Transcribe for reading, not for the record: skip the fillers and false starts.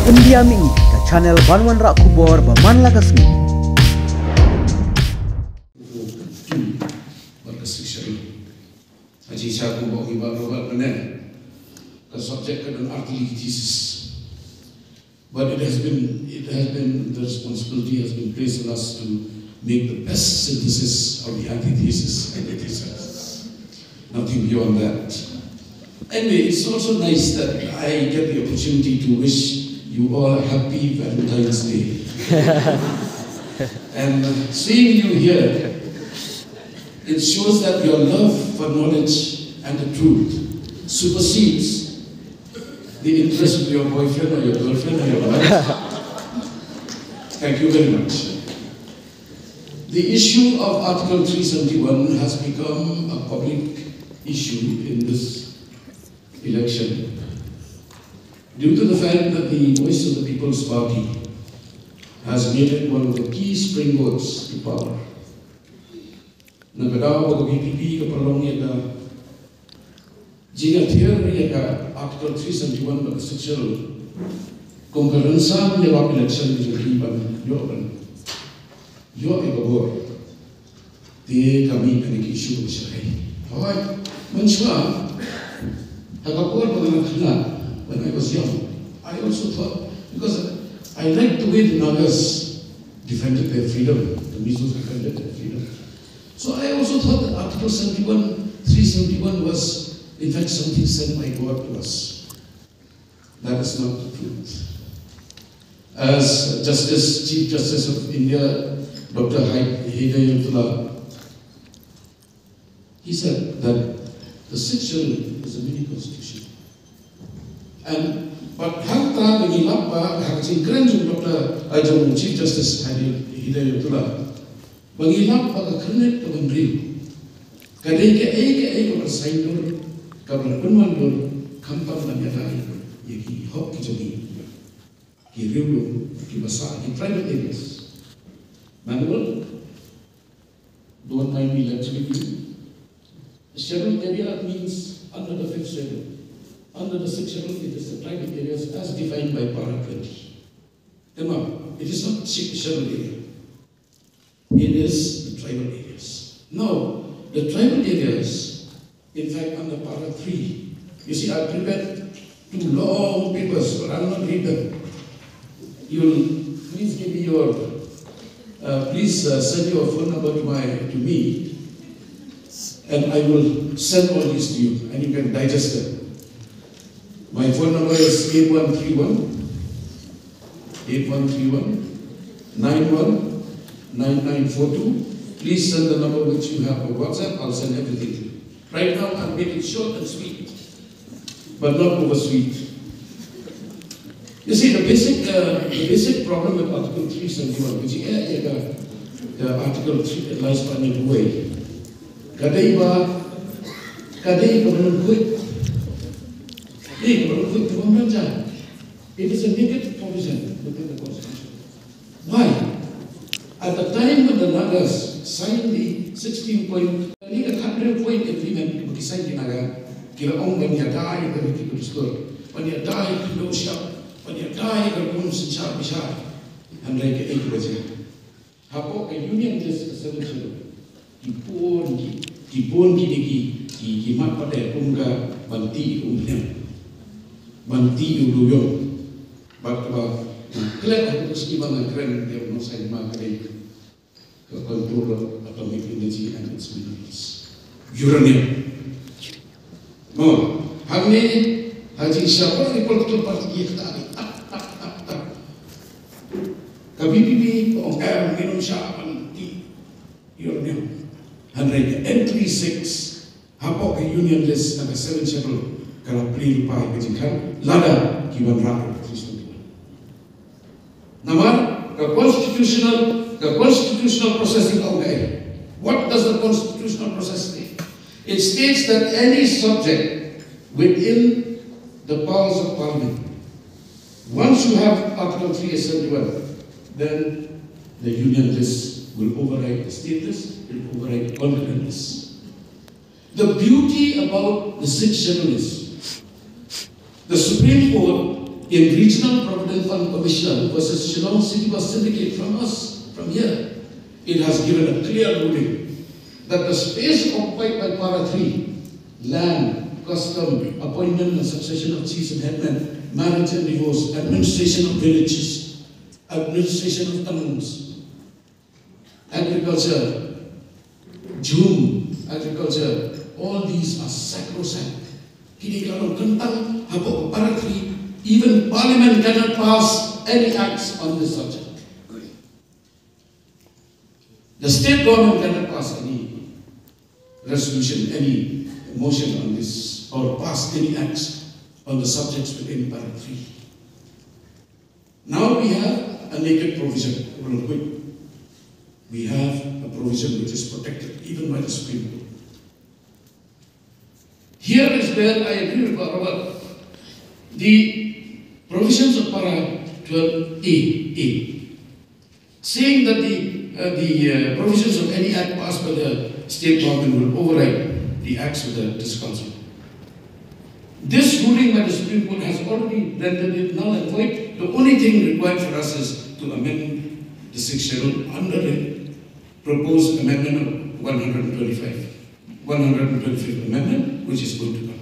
India Mingi ke channel Banwan Rak Kubor Baman Lagasmi. Haji saya pun bawa ibarat benar ke subjek ke dan arti thesis. But it has been the responsibility has been placed on us to make the best synthesis of the antithesis and the thesis. Nothing beyond that. Anyway, it's also nice that I get the opportunity to wish you all a happy Valentine's Day. And seeing you here, it shows that your love for knowledge and the truth supersedes the interest of your boyfriend or your girlfriend or your wife. Thank you very much. The issue of Article 371 has become a public issue in this election due to the fact that the Voice of the People's Party has made it one of the key springboards to power. Nagadaw ang VPP ke pynlong yaga jika tiar yaga Article 371 bagi sexual kung rynsan ialap ilekshon di kehidupan yo ebabor dia kami kena isu bercerai. Alright, mencuba hagapur bagaimana kena when I was young. I also thought because I liked the way the Nagas defended their freedom, the Mizos defended their freedom. So I also thought that Article 371 was in fact something sent by God to us. That is not the truth. As Chief Justice of India, Dr. Hidayatullah, he said that the sixth schedule is a mini constitution. But harta bagi lapa hakcing keren Dr. Chief Justice Hidayatullah bagi lapa kernet ke bendri kadai ke bersaindur kabar penwandur kampang dan iatai yaki hok kijogi ki riulu ki basa ki private areas. Manual don't mind me lecturing you. Scheduled area means under the fifth schedule. Under the sixth schedule, it is the private areas as defined by Para 20. It is not scheduled area. It is the tribal areas. Now, the tribal areas, in fact, under Para 3, you see, I prepared 2 long papers, but I will not read them. You will please give me your, please send your phone number to me, and I will send all these to you, and you can digest them. My phone number is 8131-9942. Please send the number which you have on WhatsApp. I'll send everything to you. Right now, I'll make it short and sweet, but not over sweet. You see, the basic problem with Article 371, which is the Article 3 lies on the way. Kadai kemenungkut. It is a negative provision within the Constitution. Why? At the time when the Nagas signed the 16-point, 100-point agreement, they signed the Naga, kiraong when you die, the people store. When you die, you know shop. When you die, you go to shop, and like 8 ways. How a union just essential. Kipon ki mat pada unga banti umnya. Banti uduyong, bahawa kelihatan meski banyak keren dia menguasai mengenai kontrol atomic energy and its minerals, uranium. Mau, hari haji siapa di politik parti kita ni? VPP Erwin minum siapa di uranium? Hari N36 apa ke union list number 7 schedule. Kalau beli lupa kejikan, lada kiban rakyat Kristen Tuhan. Namun, the constitutional processing okay. What does the constitutional process say? It states that any subject within the powers of Parliament, once you have Article 371, then the union list will override the state list, will override the continental list. The beauty about the 6th schedule is the Supreme Court in Regional Provident Fund Commissioner versus Shillong City Bus Syndicate from us, from here, it has given a clear ruling that the space occupied by Para 3, land, custom, appointment and succession of chiefs and headmen, marriage and divorce, administration of villages, administration of towns, agriculture, agriculture, all these are sacrosanct. Kini kalau kentang habuk Para 3, even Parliament cannot pass any acts on this subject. The state government cannot pass any resolution, any motion on this, or pass any acts on the subjects within Para 3. Now we have a naked provision, real quick. We have a provision which is protected even by the Supreme Court. Here is where I agree with Robert. The provisions of Para 12A, saying that the provisions of any act passed by the state government will override the acts of the district council. This ruling by the Supreme Court has already rendered it null and void. The only thing required for us is to amend the 6th schedule under the proposed amendment of 125th amendment, which is going to come.